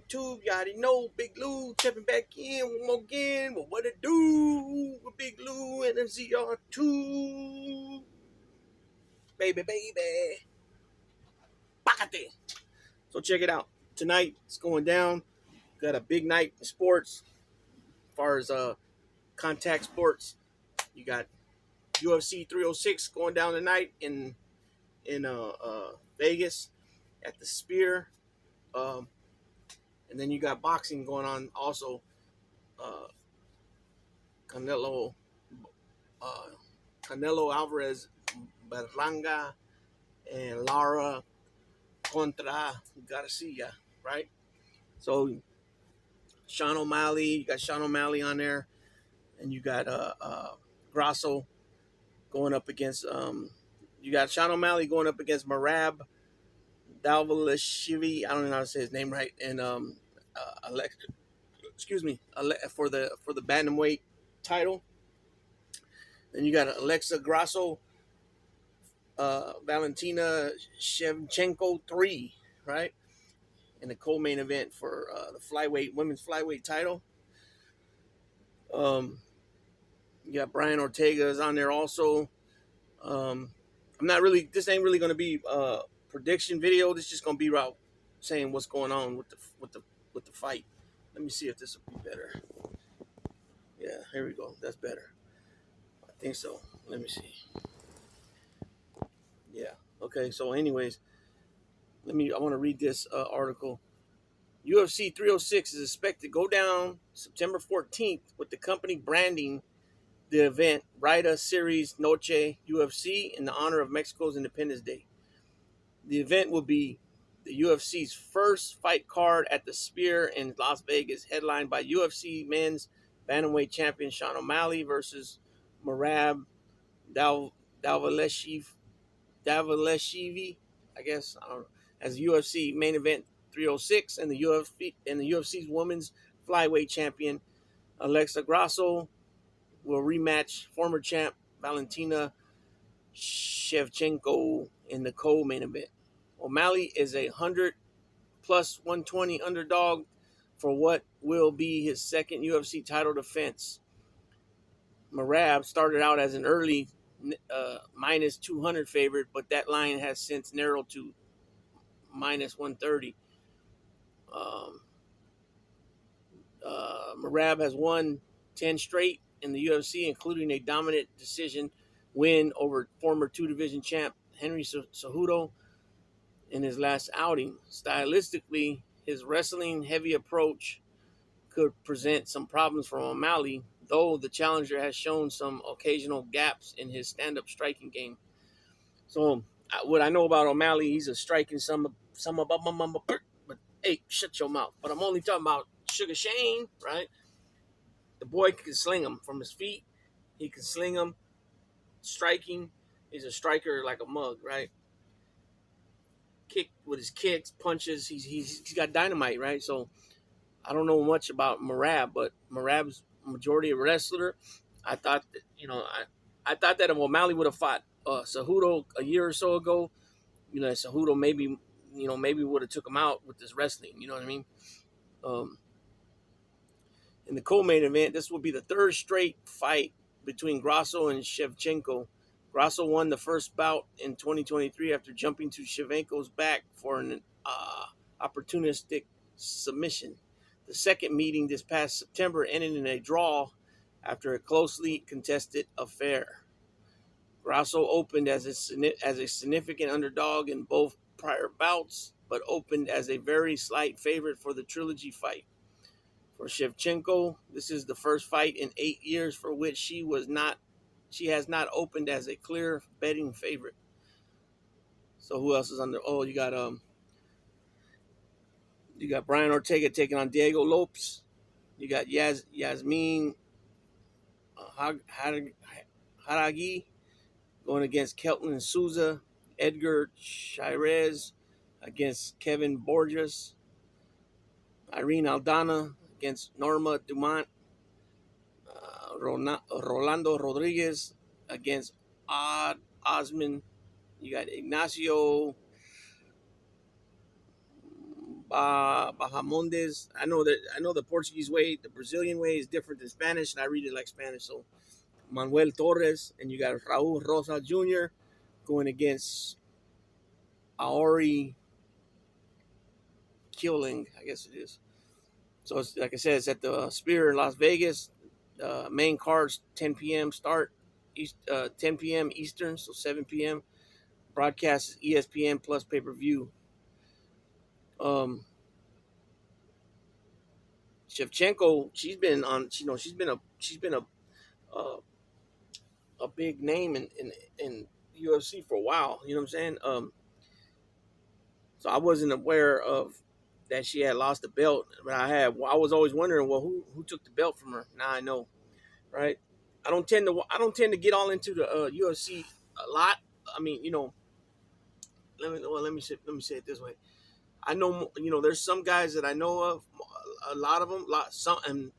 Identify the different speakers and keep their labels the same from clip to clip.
Speaker 1: YouTube. You already know Big Lou stepping back in one more again. But what it do with Big Lou and MCR2? Baby. Bacate. So check it out. Tonight it's going down. Got a big night in sports. As far as contact sports, you got UFC 306 going down tonight in Vegas at the Spear. And then you got boxing going on also. Uh, Canelo uh, Canelo Alvarez Berlanga and Lara contra Garcia, right? So Sean O'Malley, you got Sean O'Malley on there, and you got Grasso going up against you got Sean O'Malley going up against Marab Dalvalashvili. I don't know how to say his name right, and Alex, excuse me, for the Bantamweight title. Then you got Alexa Grasso, Valentina Shevchenko 3, right? In the co-main event for the women's flyweight title. You got Brian Ortega is on there also. This ain't really going to be a prediction video. This is just going to be about saying what's going on with the fight. Let me see if this will be better. Yeah, here we go. That's better. I think so. Let me see. Yeah. Okay. So, anyways, I want to read this article. UFC 306 is expected to go down September 14th with the company branding the event Rida Series Noche UFC in the honor of Mexico's Independence Day. The event will be the UFC's first fight card at the Sphere in Las Vegas, headlined by UFC men's bantamweight champion Sean O'Malley versus Merab Dalvalashvili, I guess, I don't know, as UFC main event 306, and the UFC's women's flyweight champion Alexa Grasso will rematch former champ Valentina Shevchenko in the co-main event. O'Malley is a 100 plus 120 underdog for what will be his second UFC title defense. Merab started out as an early minus 200 favorite, but that line has since narrowed to minus 130. Merab has won 10 straight in the UFC, including a dominant decision win over former two-division champ Henry Cejudo in his last outing. Stylistically, his wrestling-heavy approach could present some problems for O'Malley, though the challenger has shown some occasional gaps in his stand-up striking game. So, what I know about O'Malley, he's a striking but hey, shut your mouth. But I'm only talking about Sugar Shane, right? The boy can sling him from his feet. He can sling him. Striking. He's a striker like a mug, right? Kick with his kicks, punches. He's got dynamite, right? So I don't know much about Merab, but Merab's majority a wrestler. I thought that, I thought that if O'Malley would have fought Cejudo a year or so ago, Cejudo maybe would have took him out with this wrestling. You know what I mean? In the co-main event, this will be the third straight fight between Grasso and Shevchenko. Grasso won the first bout in 2023 after jumping to Shevchenko's back for an opportunistic submission. The second meeting this past September ended in a draw after a closely contested affair. Grasso opened as a significant underdog in both prior bouts, but opened as a very slight favorite for the trilogy fight. For Shevchenko, this is the first fight in 8 years for which she has not opened as a clear betting favorite. So who else is under? Oh, you got Brian Ortega taking on Diego Lopes. You got Yasmin Haragi going against Kelton Souza. Edgar Chirez against Kevin Borges. Irene Aldana against Norma Dumont. Rolando Rodriguez against Osman. You got Ignacio Bahamondes. I know the Portuguese way, the Brazilian way is different than Spanish, and I read it like Spanish. So Manuel Torres, and you got Raul Rosa Jr. going against Aori Killing, I guess it is. So it's like I said, it's at the Sphere in Las Vegas. Main cards 10 p.m. start, 10 p.m. Eastern, so 7 p.m. Broadcast is ESPN plus pay per view. Shevchenko, uh, a big name in UFC for a while. You know what I'm saying? So I wasn't aware of that she had lost the belt, but I was always wondering, well, who took the belt from her? Now I know, right? I don't tend to get all into the UFC a lot. I mean, let me say it this way. I know, there's some guys that I know of, a lot of them, and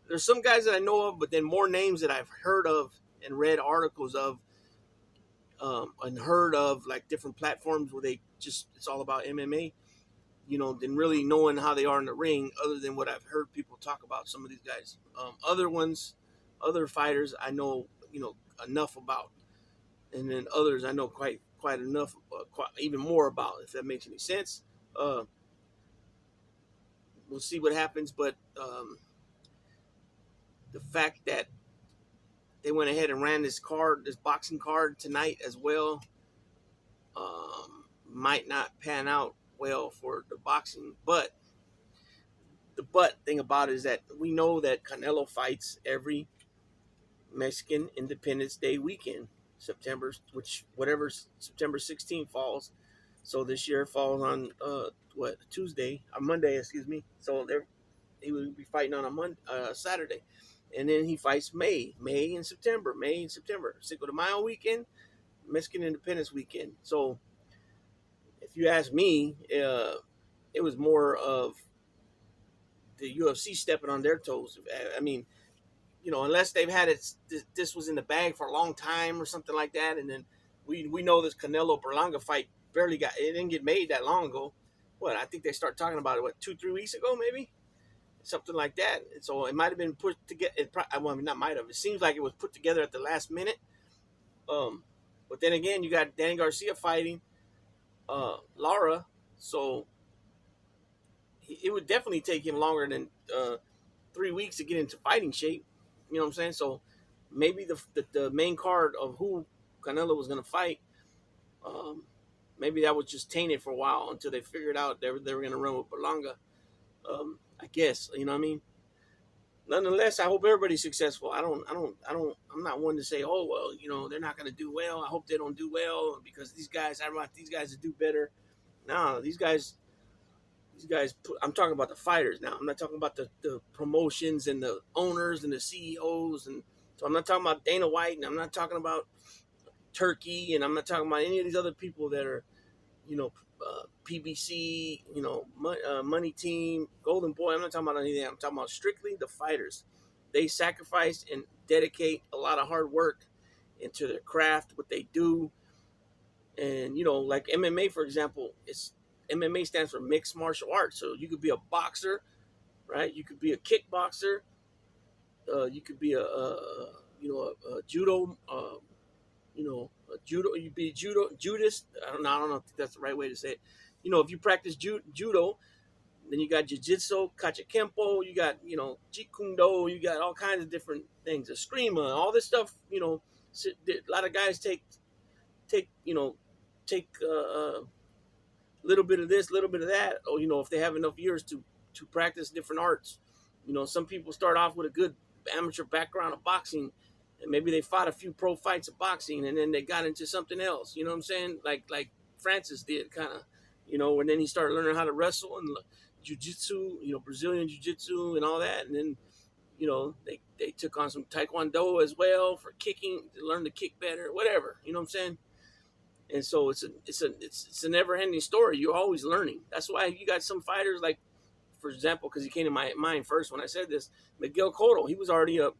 Speaker 1: there's some guys that I know of, but then more names that I've heard of and read articles of, and heard of, like different platforms where it's all about MMA, than really knowing how they are in the ring, other than what I've heard people talk about some of these guys. Other fighters I know, enough about, and then others I know quite enough, even more about, if that makes any sense. Uh, we'll see what happens, but the fact that they went ahead and ran this boxing card tonight as well, might not pan out well for the boxing. But the thing about it is that we know that Canelo fights every Mexican Independence Day weekend, September 16th falls. So this year falls on Tuesday or Monday, excuse me. So he would be fighting on a Saturday, and then he fights May and September, Cinco de Mayo weekend, Mexican Independence weekend. So if you ask me, it was more of the UFC stepping on their toes. I mean, unless they've had this was in the bag for a long time or something like that, and then we know this Canelo Berlanga fight it didn't get made that long ago. What, I think they started talking about it 2-3 weeks ago, maybe something like that. And so it might have been put together. Not might have. It seems like it was put together at the last minute. But then again, you got Danny Garcia fighting Lara, so it would definitely take him longer than 3 weeks to get into fighting shape. You know what I'm saying? So maybe the main card of who Canelo was going to fight, maybe that was just tainted for a while until they figured out they were going to run with Berlanga. I guess, you know what I mean. Nonetheless, I hope everybody's successful. I'm not one to say, oh well, they're not going to do well. I hope they don't do well because I want these guys to do better. No, these guys. I'm talking about the fighters now. I'm not talking about the promotions and the owners and the CEOs, and so I'm not talking about Dana White, and I'm not talking about Turkey, and I'm not talking about any of these other people that are, PBC, Money Team, Golden Boy. I'm not talking about any of that. I'm talking about strictly the fighters. They sacrifice and dedicate a lot of hard work into their craft, what they do, and like MMA, for example, MMA stands for mixed martial arts. So you could be a boxer, right? You could be a kickboxer. You could be a judo. A judo. You'd be judist. I don't know if that's the right way to say it. If you practice judo, then you got jiu-jitsu, kachikempo. You got jeet kune do. You got all kinds of different things. Eskrima, all this stuff. A lot of guys take little bit of this, little bit of that, or if they have enough years to practice different arts. Some people start off with a good amateur background of boxing, and maybe they fought a few pro fights of boxing, and then they got into something else. You know what I'm saying? Like Francis did, kind of. And then he started learning how to wrestle and jiu-jitsu, Brazilian jiu-jitsu and all that, and then they took on some taekwondo as well for kicking, to learn to kick better, whatever. You know what I'm saying? And so it's a never ending story. You're always learning. That's why you got some fighters, like, for example, because he came to my mind first when I said this, Miguel Cotto. He was already a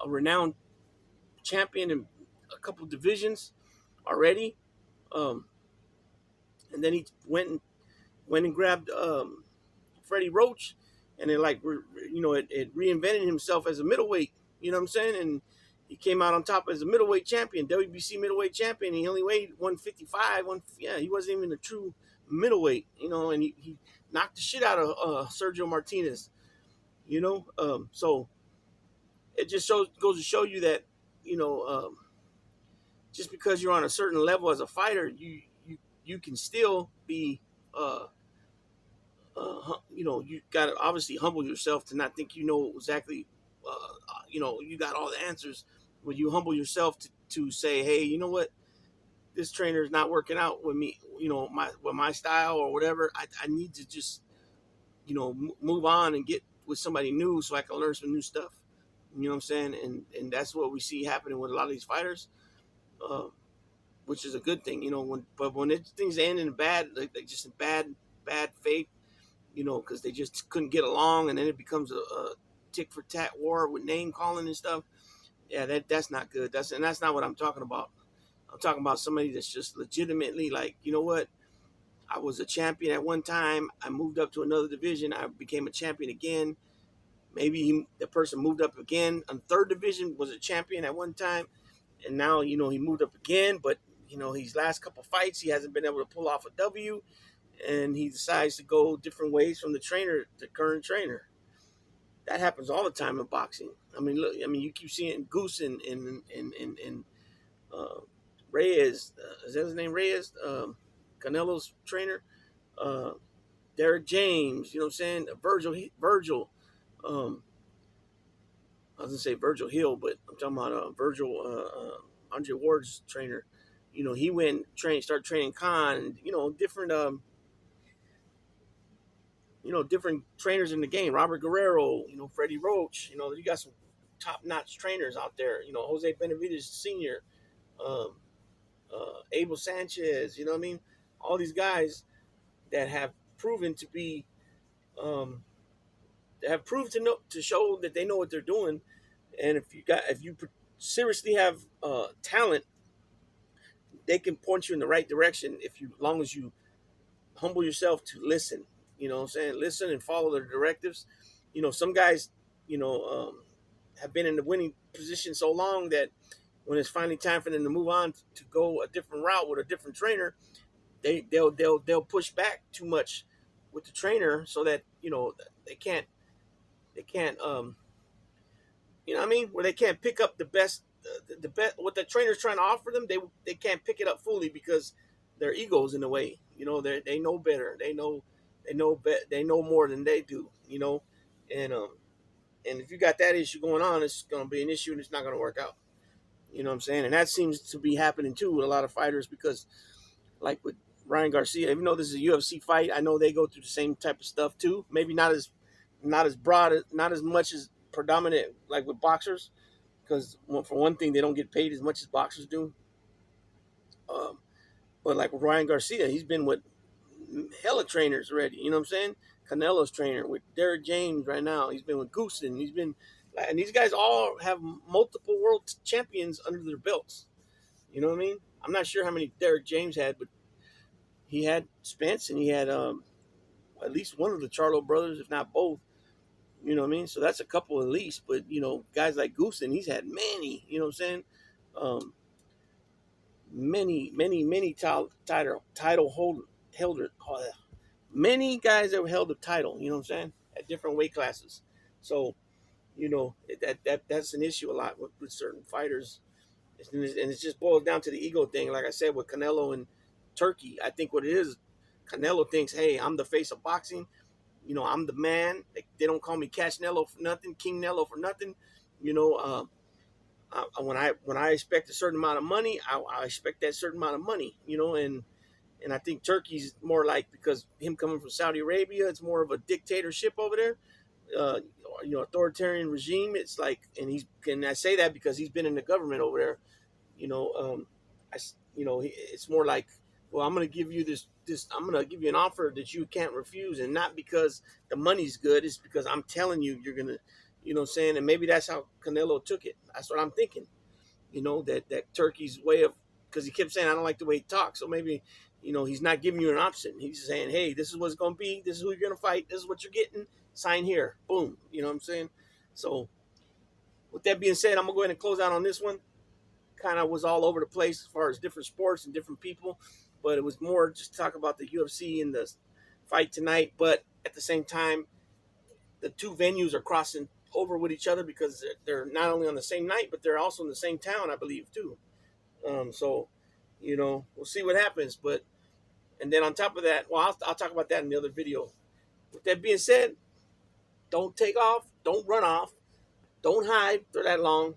Speaker 1: renowned champion in a couple of divisions already, and then he went and went and grabbed Freddie Roach, and it like it reinvented himself as a middleweight. You know what I'm saying? And he came out on top as a middleweight champion, WBC middleweight champion. He only weighed 155. He wasn't even a true middleweight. And he knocked the shit out of Sergio Martinez. So it just goes to show you that just because you're on a certain level as a fighter, you can still be you got to obviously humble yourself to not think you know exactly, you got all the answers. When you humble yourself to say, hey, you know what, this trainer is not working out with me, my style or whatever. I need to just, move on and get with somebody new so I can learn some new stuff. You know what I'm saying? And that's what we see happening with a lot of these fighters, uh, which is a good thing. When things end in bad, like just in bad faith, because they just couldn't get along, and then it becomes a tick for tat war with name calling and stuff. Yeah, that's not good. That's not what I'm talking about. I'm talking about somebody that's just legitimately like, you know what? I was a champion at one time. I moved up to another division. I became a champion again. Maybe the person moved up again. On third division, was a champion at one time, and now he moved up again. But his last couple fights, he hasn't been able to pull off a W, and he decides to go different ways from the current trainer. That happens all the time in boxing. I mean, look. I mean, you keep seeing Goose and uh, Reyes. Is that his name? Reyes, Canelo's trainer. Uh, Derek James. You know what I'm saying? Virgil. Um, I was gonna say Virgil Hill, but I'm talking about Virgil, Andre Ward's trainer. He went started training Khan, and different, different trainers in the game. Robert Guerrero, Freddie Roach. You got some top notch trainers out there. Jose Benavides Senior, um, Abel Sanchez. You know what I mean? All these guys that have proven to be, um, that have proved to show that they know what they're doing. And if you seriously have talent, they can point you in the right direction as long as you humble yourself to listen. You know what I'm saying? Listen and follow their directives. Some guys, have been in the winning position so long that when it's finally time for them to move on to go a different route with a different trainer, they'll push back too much with the trainer so that they can't what I mean, where they can't pick up the best what the trainer's trying to offer them. They can't pick it up fully because their ego's in the way. They know better. They know more than they do. And if you got that issue going on, it's going to be an issue and it's not going to work out. You know what I'm saying? And that seems to be happening too with a lot of fighters because, like with Ryan Garcia, even though this is a UFC fight, I know they go through the same type of stuff too. Maybe not as broad, not as much as predominant like with boxers, because for one thing, they don't get paid as much as boxers do. Um, but like with Ryan Garcia, he's been with hella trainers already. You know what I'm saying? Canelo's trainer with Derek James right now. He's been with Goosen. And these guys all have multiple world champions under their belts. You know what I mean? I'm not sure how many Derek James had, but he had Spence and he had at least one of the Charlo brothers, if not both. You know what I mean? So that's a couple at least. But guys like Goosen, he's had many. You know what I'm saying? Um, many title holder. Many guys that held the title. You know what I'm saying? At different weight classes. So that's an issue a lot with certain fighters, and it just boils down to the ego thing. Like I said with Canelo and Turkey, I think what it is, Canelo thinks, hey, I'm the face of boxing. I'm the man. They don't call me Cash Nello for nothing, King Nello for nothing. You know, when I expect a certain amount of money, I expect that certain amount of money. And I think Turkey's more like, because him coming from Saudi Arabia, it's more of a dictatorship over there. Uh, Authoritarian regime. It's like, and I say that because he's been in the government over there. You know, I, it's more like, well, I'm going to give you I'm going to give you an offer that you can't refuse, and not because the money's good. It's because I'm telling you, you're going to, what I'm saying? And maybe that's how Canelo took it. That's what I'm thinking. That Turkey's way of, because he kept saying, I don't like the way he talks. So maybe, he's not giving you an option. He's saying, hey, this is what it's going to be. This is who you're going to fight. This is what you're getting. Sign here. Boom. You know what I'm saying? So with that being said, I'm going to go ahead and close out on this one. Kind of was all over the place as far as different sports and different people, but it was more just to talk about the UFC and the fight tonight. But at the same time, the two venues are crossing over with each other because they're not only on the same night, but they're also in the same town, I believe, too. So, we'll see what happens. But and then on top of that, well, I'll talk about that in the other video. With that being said, don't take off, don't run off, don't hide for that long,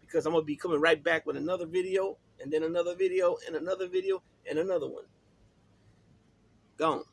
Speaker 1: because I'm gonna be coming right back with another video, and then another video, and another video, and another one. Gone.